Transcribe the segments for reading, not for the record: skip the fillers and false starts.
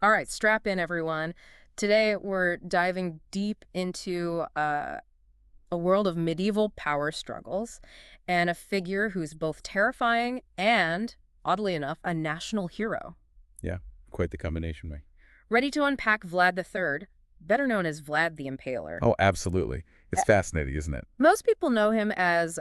All right, strap in, everyone. Today, we're diving deep into a world of medieval power struggles and a figure who's both terrifying and, oddly enough, a national hero. Yeah, quite the combination, Mike. Ready to unpack Vlad the Third, better known as Vlad the Impaler. Oh, absolutely. It's fascinating, isn't it? Most people know him as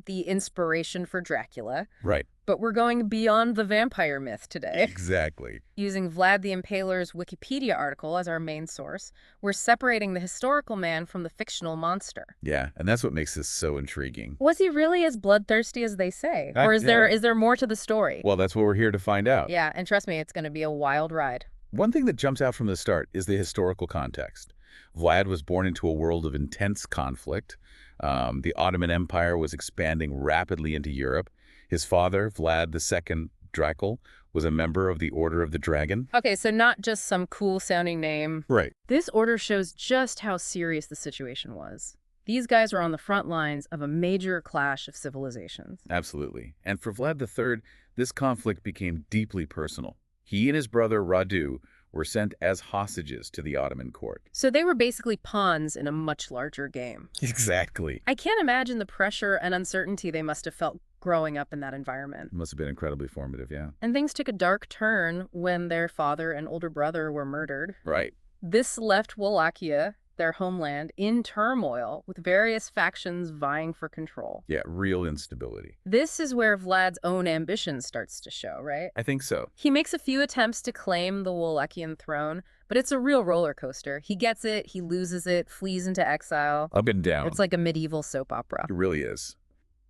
the inspiration for Dracula, Right. but we're going beyond the vampire myth today. Exactly. Using Vlad the Impaler's Wikipedia article as our main source, we're separating the historical man from the fictional monster. Yeah, and that's what makes this so intriguing. Was he really as bloodthirsty as they say? Or is Yeah. there more to the story? Well, that's what we're here to find out. Yeah, and trust me, it's going to be a wild ride. One thing that jumps out from the start is the historical context. Vlad was born into a world of intense conflict. The Ottoman Empire was expanding rapidly into Europe. His father, Vlad II Dracula, was a member of the Order of the Dragon. Okay, so not just some cool-sounding name. Right. This order shows just how serious the situation was. These guys were on the front lines of a major clash of civilizations. Absolutely. And for Vlad III, this conflict became deeply personal. He and his brother Radu were sent as hostages to the Ottoman court. So they were basically pawns in a much larger game. Exactly. I can't imagine the pressure and uncertainty they must have felt growing up in that environment. It must have been incredibly formative, yeah. And things took a dark turn when their father and older brother were murdered. Right. This left Wallachia, their homeland, in turmoil, with various factions vying for control. Yeah, real instability. This is where Vlad's own ambition starts to show, right? I think so. He makes a few attempts to claim the Wallachian throne, but it's a real roller coaster. He gets it, he loses it, flees into exile. Up and down. It's like a medieval soap opera. It really is.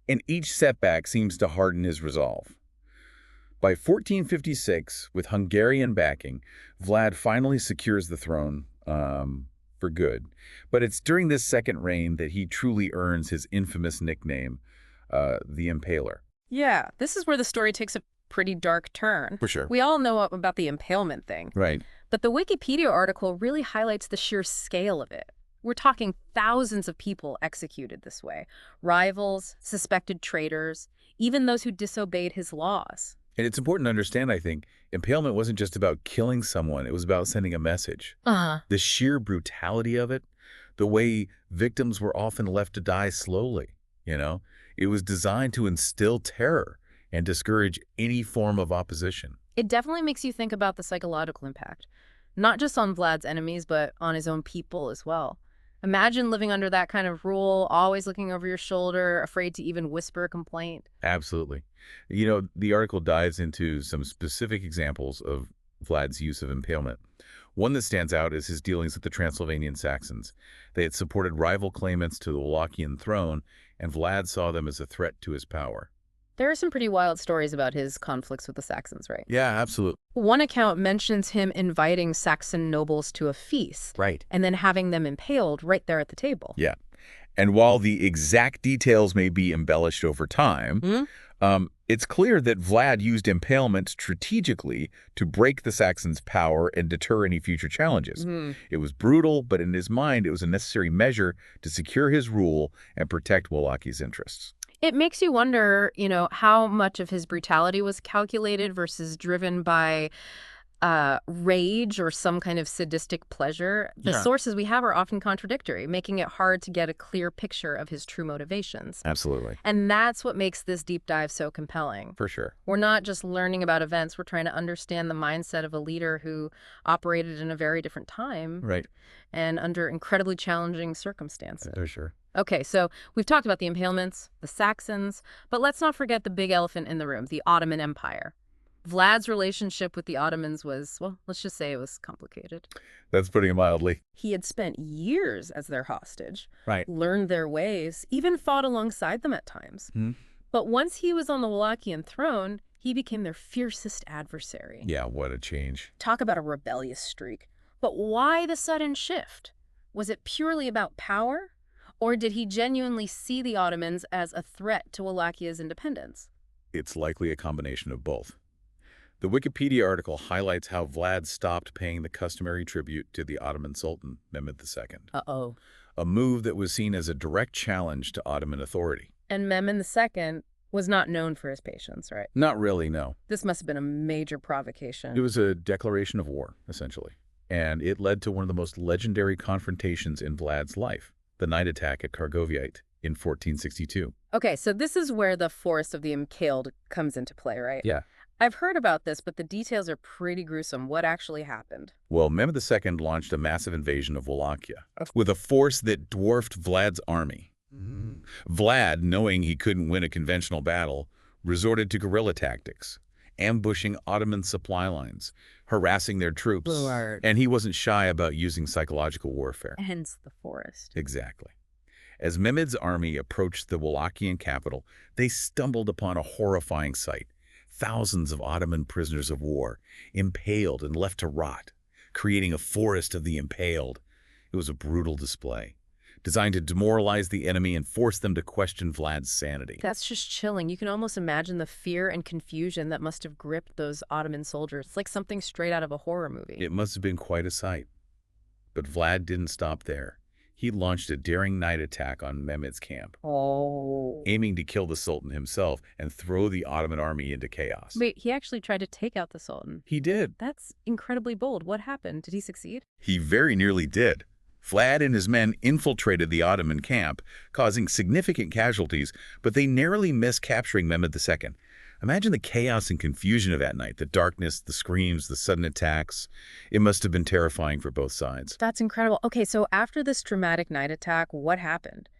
And each setback seems to harden his resolve. By 1456, with Hungarian backing, Vlad finally secures the throne for good. But it's during this second reign that he truly earns his infamous nickname, the Impaler. Yeah, this is where the story takes a pretty dark turn. For sure. We all know about the impalement thing, Right. but the Wikipedia article really highlights the sheer scale of it. We're talking thousands of people executed this way. Rivals, suspected traitors, even those who disobeyed his laws. And it's important to understand, I think, impalement wasn't just about killing someone. It was about sending a message. Uh-huh. The sheer brutality of it, the way victims were often left to die slowly, it was designed to instill terror and discourage any form of opposition. It definitely makes you think about the psychological impact, not just on Vlad's enemies, but on his own people as well. Imagine living under that kind of rule, always looking over your shoulder, afraid to even whisper a complaint. Absolutely. The article dives into some specific examples of Vlad's use of impalement. One that stands out is his dealings with the Transylvanian Saxons. They had supported rival claimants to the Wallachia throne, and Vlad saw them as a threat to his power. There are some pretty wild stories about his conflicts with the Saxons, right? Yeah, absolutely. One account mentions him inviting Saxon nobles to a feast. Right. And then having them impaled right there at the table. Yeah. And while the exact details may be embellished over time, it's clear that Vlad used impalement strategically to break the Saxons' power and deter any future challenges. It was brutal, but in his mind, it was a necessary measure to secure his rule and protect Wallachia's interests. It makes you wonder, how much of his brutality was calculated versus driven by rage or some kind of sadistic pleasure. The sources we have are often contradictory, making it hard to get a clear picture of his true motivations. Absolutely. And that's what makes this deep dive so compelling. For sure. We're not just learning about events, we're trying to understand the mindset of a leader who operated in a very different time. Right. And under incredibly challenging circumstances. For sure. Okay, so we've talked about the impalements, the Saxons, but let's not forget the big elephant in the room, the Ottoman Empire. Vlad's relationship with the Ottomans was, well, let's just say it was complicated. That's putting it mildly. He had spent years as their hostage, Right. learned their ways, even fought alongside them at times. But once he was on the Wallachian throne, he became their fiercest adversary. Yeah, what a change. Talk about a rebellious streak. But why the sudden shift? Was it purely about power? Or did he genuinely see the Ottomans as a threat to Wallachia's independence? It's likely a combination of both. The Wikipedia article highlights how Vlad stopped paying the customary tribute to the Ottoman Sultan, Mehmed II. Uh-oh. A move that was seen as a direct challenge to Ottoman authority. And Mehmed II, Was not known for his patience, right? Not really, no. This must have been a major It provocation. was a declaration of war, essentially. And it led to one of the most legendary confrontations in Vlad's life, the night attack at Kargoviite in 1462. Okay, so this is where the Forest of the Impaled comes into play, right? Yeah. I've heard about this, but the details are pretty gruesome. What actually happened? Well, Mehmed II launched a massive invasion of Wallachia with a force that dwarfed Vlad's army. Vlad, knowing he couldn't win a conventional battle, resorted to guerrilla tactics, ambushing Ottoman supply lines, harassing their troops, and he wasn't shy about using psychological warfare. Hence the forest. Exactly. As Mehmed's army approached the Wallachian capital, they stumbled upon a horrifying sight. Thousands of Ottoman prisoners of war, impaled and left to rot, creating a forest of the impaled. It was a brutal display, designed to demoralize the enemy and force them to question Vlad's sanity. That's just chilling. You can almost imagine the fear and confusion that must have gripped those Ottoman soldiers. It's like something straight out of a horror movie. It must have been quite a sight. But Vlad didn't stop there. He launched a daring night attack on Mehmed's camp, aiming to kill the Sultan himself and throw the Ottoman army into chaos. Wait, he actually tried to take out the Sultan. He did. That's incredibly bold. What happened? Did he succeed? He very nearly did. Vlad and his men infiltrated the Ottoman camp, causing significant casualties, but they narrowly missed capturing Mehmed II. Imagine the chaos and confusion of that night, the darkness, the screams, the sudden attacks. It must have been terrifying for both sides. That's incredible. Okay, so after this dramatic night attack, what happened?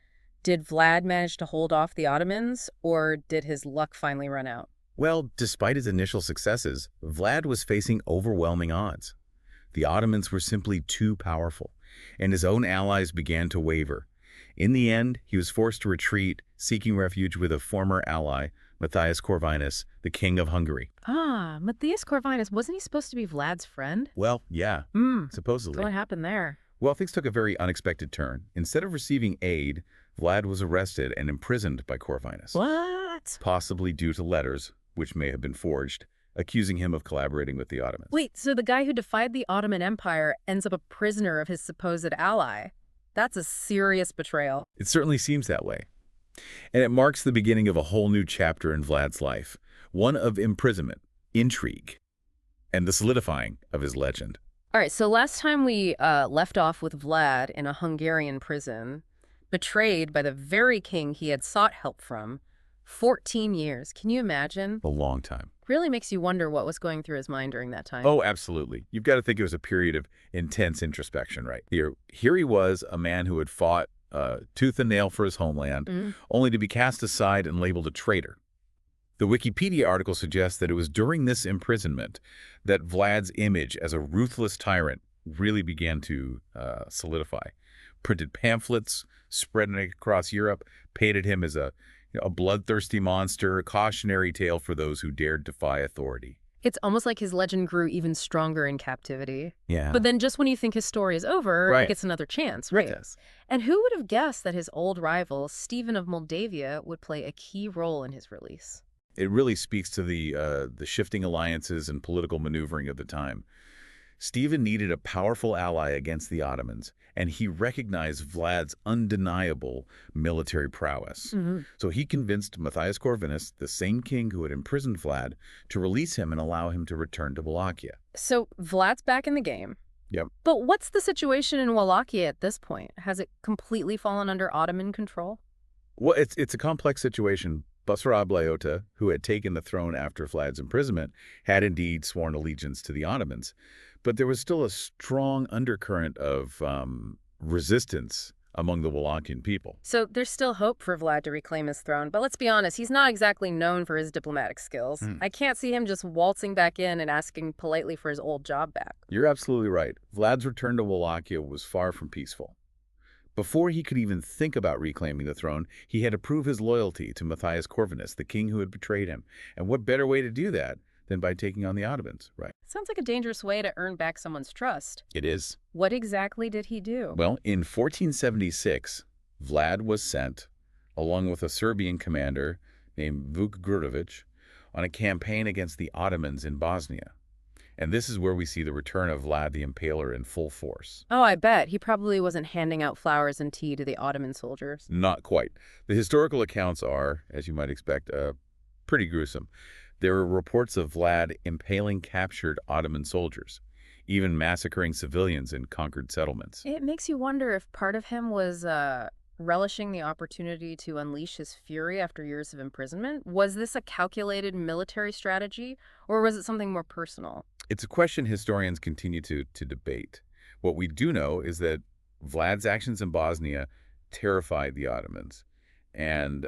Did Vlad manage to hold off the Ottomans, or did his luck finally run out? Well, despite his initial successes, Vlad was facing overwhelming odds. The Ottomans were simply too powerful, and his own allies began to waver. In the end, he was forced to retreat, seeking refuge with a former ally, Matthias Corvinus, the king of Hungary. Ah, Matthias Corvinus, wasn't he supposed to be Vlad's friend? Well, yeah, supposedly. What happened there? Well, things took a very unexpected turn. Instead of receiving aid, Vlad was arrested and imprisoned by Corvinus. What? Possibly due to letters, which may have been forged, accusing him of collaborating with the Ottomans. Wait, so the guy who defied the Ottoman Empire ends up a prisoner of his supposed ally? That's a serious betrayal. It certainly seems that way. And it marks the beginning of a whole new chapter in Vlad's life, one of imprisonment, intrigue, and the solidifying of his legend. All right, so last time we left off with Vlad in a Hungarian prison, betrayed by the very king he had sought help from. 14 years. Can you imagine? A long time. Really makes you wonder what was going through his mind during that time. Oh, absolutely. You've got to think it was a period of intense introspection, right? Here he was, a man who had fought tooth and nail for his homeland, only to be cast aside and labeled a traitor. The Wikipedia article suggests that it was during this imprisonment that Vlad's image as a ruthless tyrant really began to solidify. Printed pamphlets, spreading across Europe, painted him as a bloodthirsty monster, a cautionary tale for those who dared defy authority. It's almost like his legend grew even stronger in captivity. Yeah. But then just when you think his story is over, Right. it gets another chance, right? It does. And who would have guessed that his old rival, Stephen of Moldavia, would play a key role in his release? It really speaks to the shifting alliances and political maneuvering of the time. Stephen needed a powerful ally against the Ottomans, and he recognized Vlad's undeniable military prowess. So he convinced Matthias Corvinus, the same king who had imprisoned Vlad, to release him and allow him to return to Wallachia. So Vlad's back in the game. Yep. But what's the situation in Wallachia at this point? Has it completely fallen under Ottoman control? Well, it's a complex situation. Basarab Leota, who had taken the throne after Vlad's imprisonment, had indeed sworn allegiance to the Ottomans. But there was still a strong undercurrent of resistance among the Wallachian people. So there's still hope for Vlad to reclaim his throne, but let's be honest, he's not exactly known for his diplomatic skills. I can't see him just waltzing back in and asking politely for his old job back. You're absolutely right. Vlad's return to Wallachia was far from peaceful. Before he could even think about reclaiming the throne, he had to prove his loyalty to Matthias Corvinus, the king who had betrayed him. And what better way to do that than by taking on the Ottomans, right? Sounds like a dangerous way to earn back someone's trust. It is. What exactly did he do? Well, in 1476, Vlad was sent, along with a Serbian commander named Vuk Grudovic, on a campaign against the Ottomans in Bosnia. And this is where we see the return of Vlad the Impaler in full force. Oh, I bet. He probably wasn't handing out flowers and tea to the Ottoman soldiers. Not quite. The historical accounts are, as you might expect, pretty gruesome. There are reports of Vlad impaling captured Ottoman soldiers, even massacring civilians in conquered settlements. It makes you wonder if part of him was relishing the opportunity to unleash his fury after years of imprisonment. Was this a calculated military strategy, or was it something more personal? It's a question historians continue to debate. What we do know is that Vlad's actions in Bosnia terrified the Ottomans and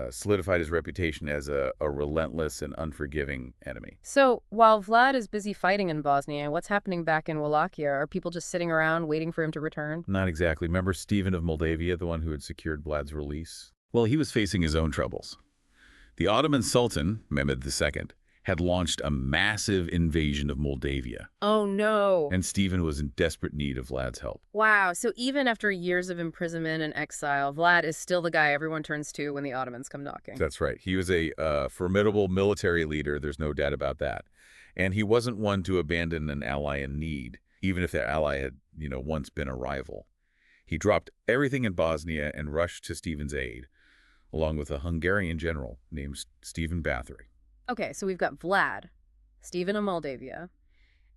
solidified his reputation as a relentless and unforgiving enemy. So, while Vlad is busy fighting in Bosnia, what's happening back in Wallachia? Are people just sitting around waiting for him to return? Not exactly. Remember Stephen of Moldavia, the one who had secured Vlad's release? Well, he was facing his own troubles. The Ottoman Sultan, Mehmed II, had launched a massive invasion of Moldavia, Oh, no. and Stephen was in desperate need of Vlad's help. Wow. So, even after years of imprisonment and exile, Vlad is still the guy everyone turns to when the Ottomans come knocking. That's right. He was a formidable military leader, there's no doubt about that. And he wasn't one to abandon an ally in need, even if that ally had, once been a rival. He dropped everything in Bosnia and rushed to Stephen's aid, along with a Hungarian general named Stephen Bathory. Okay, so we've got Vlad, Stephen of Moldavia,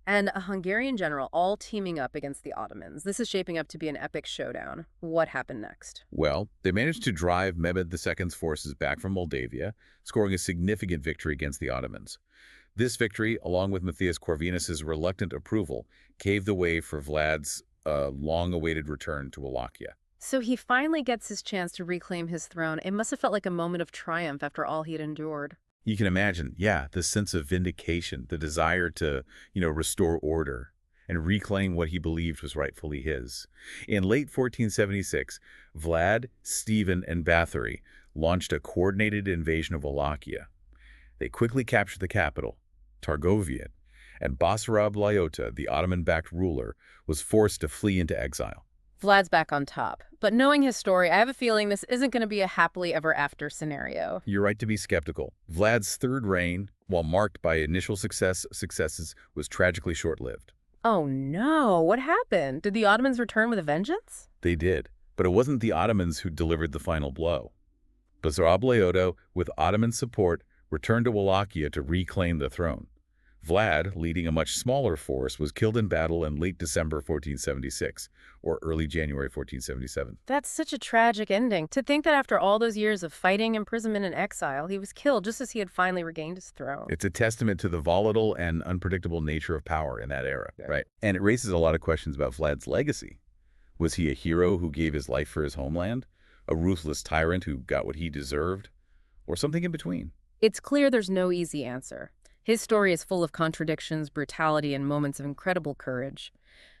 and a Hungarian general all teaming up against the Ottomans. This is shaping up to be an epic showdown. What happened next? Well, they managed to drive Mehmed II's forces back from Moldavia, scoring a significant victory against the Ottomans. This victory, along with Matthias Corvinus's reluctant approval, paved the way for Vlad's long-awaited return to Wallachia. So he finally gets his chance to reclaim his throne. It must have felt like a moment of triumph after all he had endured. You can imagine, yeah, the sense of vindication, the desire to, restore order and reclaim what he believed was rightfully his. In late 1476, Vlad, Stephen, and Bathory launched a coordinated invasion of Wallachia. They quickly captured the capital, Targovian, and Basarab Lyota, the Ottoman-backed ruler, was forced to flee into exile. Vlad's back on top. But knowing his story, I have a feeling this isn't going to be a happily ever after scenario. You're right to be skeptical. Vlad's third reign, while marked by initial successes, was tragically short-lived. Oh no, what happened? Did the Ottomans return with a vengeance? They did, but it wasn't the Ottomans who delivered the final blow. Basarab Lyota, with Ottoman support, returned to Wallachia to reclaim the throne. Vlad, leading a much smaller force, was killed in battle in late December 1476, or early January 1477. That's such a tragic ending. To think that after all those years of fighting, imprisonment, and exile, he was killed just as he had finally regained his throne. It's a testament to the volatile and unpredictable nature of power in that era, right? And it raises a lot of questions about Vlad's legacy. Was he a hero who gave his life for his homeland? A ruthless tyrant who got what he deserved? Or something in between? It's clear there's no easy answer. His story is full of contradictions, brutality, and moments of incredible courage.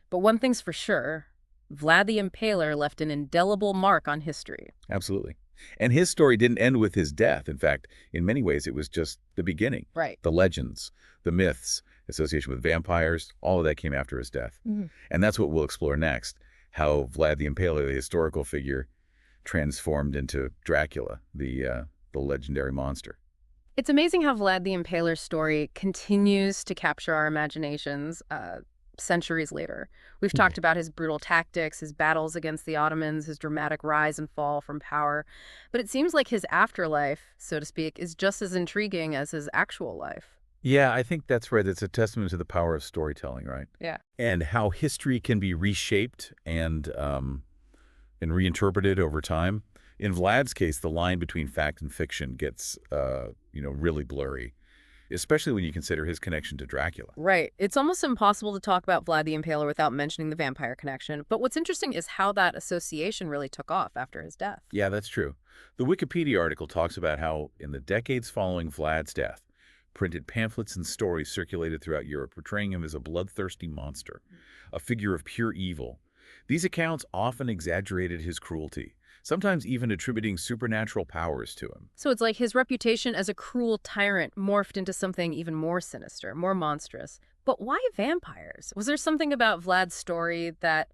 But one thing's for sure, Vlad the Impaler left an indelible mark on history. Absolutely. And his story didn't end with his death. In fact, in many ways, it was just the beginning. Right. The legends, the myths, association with vampires, all of that came after his death. And that's what we'll explore next, how Vlad the Impaler, the historical figure, transformed into Dracula, the legendary monster. It's amazing how Vlad the Impaler's story continues to capture our imaginations centuries later. We've talked about his brutal tactics, his battles against the Ottomans, his dramatic rise and fall from power. But it seems like his afterlife, so to speak, is just as intriguing as his actual life. Yeah, I think that's right. It's a testament to the power of storytelling, right? Yeah. And how history can be reshaped and reinterpreted over time. In Vlad's case, the line between fact and fiction gets, really blurry, especially when you consider his connection to Dracula. Right. It's almost impossible to talk about Vlad the Impaler without mentioning the vampire connection. But what's interesting is how that association really took off after his death. Yeah, that's true. The Wikipedia article talks about how, in the decades following Vlad's death, printed pamphlets and stories circulated throughout Europe portraying him as a bloodthirsty monster, a figure of pure evil. These accounts often exaggerated his cruelty, sometimes even attributing supernatural powers to him. So it's like his reputation as a cruel tyrant morphed into something even more sinister, more monstrous. But why vampires? Was there something about Vlad's story that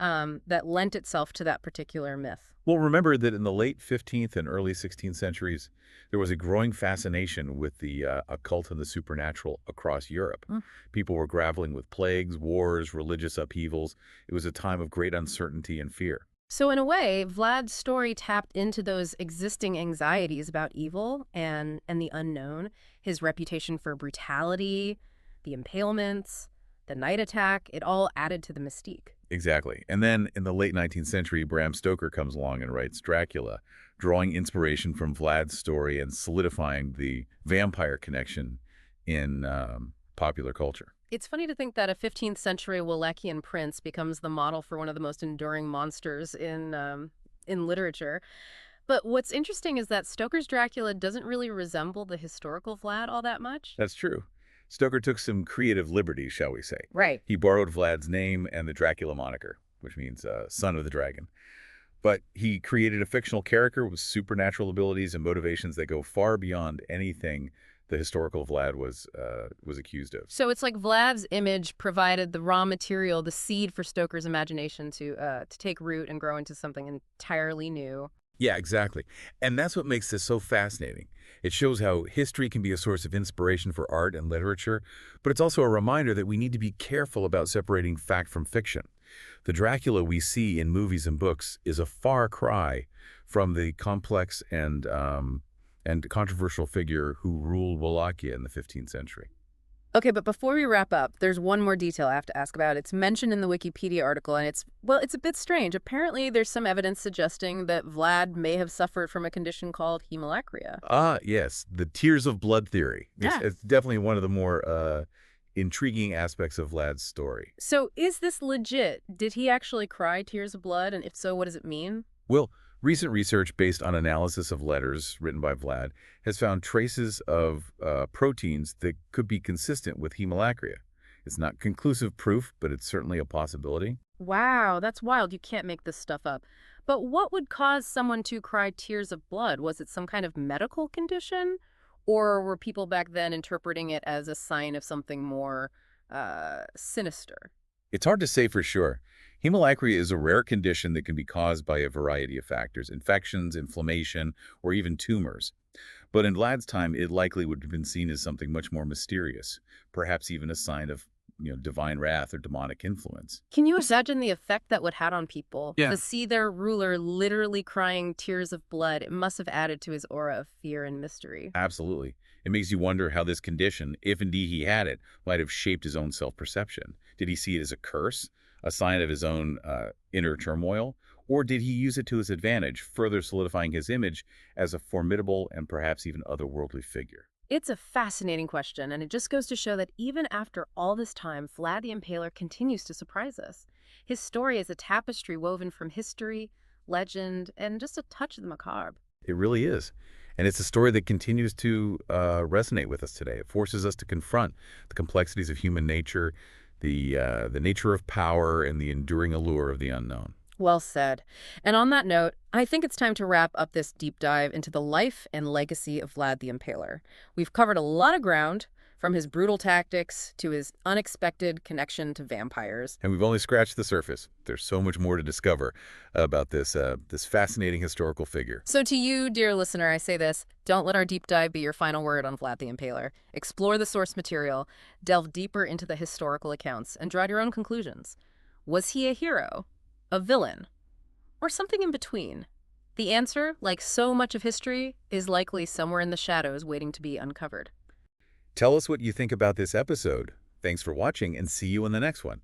lent itself to that particular myth? Well, remember that in the late 15th and early 16th centuries, there was a growing fascination with the occult and the supernatural across Europe. Mm. People were grappling with plagues, wars, religious upheavals. It was a time of great uncertainty and fear. So in a way, Vlad's story tapped into those existing anxieties about evil and the unknown, his reputation for brutality, the impalements, the night attack, it all added to the mystique. Exactly. And then in the late 19th century, Bram Stoker comes along and writes Dracula, drawing inspiration from Vlad's story and solidifying the vampire connection in popular culture. It's funny to think that a 15th century Wallachian prince becomes the model for one of the most enduring monsters in literature. But what's interesting is that Stoker's Dracula doesn't really resemble the historical Vlad all that much. That's true. Stoker took some creative liberties, shall we say. Right. He borrowed Vlad's name and the Dracula moniker, which means son of the dragon. But he created a fictional character with supernatural abilities and motivations that go far beyond anything the historical Vlad was accused of. So it's like Vlad's image provided the raw material, the seed for Stoker's imagination to take root and grow into something entirely new. Yeah, exactly. And that's what makes this so fascinating. It shows how history can be a source of inspiration for art and literature, but it's also a reminder that we need to be careful about separating fact from fiction. The Dracula we see in movies and books is a far cry from the complex and controversial figure who ruled Wallachia in the 15th century. Okay, but before we wrap up, there's one more detail I have to ask about. It's mentioned in the Wikipedia article, and it's a bit strange. Apparently, there's some evidence suggesting that Vlad may have suffered from a condition called hemolacria. Ah, yes, the tears of blood theory. Yeah. It's definitely one of the more intriguing aspects of Vlad's story. So is this legit? Did he actually cry tears of blood? And if so, what does it mean? Well, recent research based on analysis of letters written by Vlad has found traces of proteins that could be consistent with hemolacria. It's not conclusive proof, but it's certainly a possibility. Wow, that's wild. You can't make this stuff up. But what would cause someone to cry tears of blood? Was it some kind of medical condition? Or were people back then interpreting it as a sign of something more sinister? It's hard to say for sure. Hemolacria is a rare condition that can be caused by a variety of factors, infections, inflammation, or even tumors. But in Vlad's time, it likely would have been seen as something much more mysterious, perhaps even a sign of divine wrath or demonic influence. Can you imagine the effect that would have on people? Yeah. To see their ruler literally crying tears of blood, it must have added to his aura of fear and mystery. Absolutely. It makes you wonder how this condition, if indeed he had it, might have shaped his own self-perception. Did he see it as a curse, a sign of his own inner turmoil, or did he use it to his advantage, further solidifying his image as a formidable and perhaps even otherworldly figure? It's a fascinating question, and it just goes to show that even after all this time, Vlad the Impaler continues to surprise us. His story is a tapestry woven from history, legend, and just a touch of the macabre. It really is. And it's a story that continues to resonate with us today. It forces us to confront the complexities of human nature, the nature of power, and the enduring allure of the unknown. Well said. And on that note, I think it's time to wrap up this deep dive into the life and legacy of Vlad the Impaler. We've covered a lot of ground, from his brutal tactics to his unexpected connection to vampires. And we've only scratched the surface. There's so much more to discover about this fascinating historical figure. So to you, dear listener, I say this: don't let our deep dive be your final word on Vlad the Impaler. Explore the source material, delve deeper into the historical accounts, and draw your own conclusions. Was he a hero? A villain? Or something in between? The answer, like so much of history, is likely somewhere in the shadows waiting to be uncovered. Tell us what you think about this episode. Thanks for watching, and see you in the next one.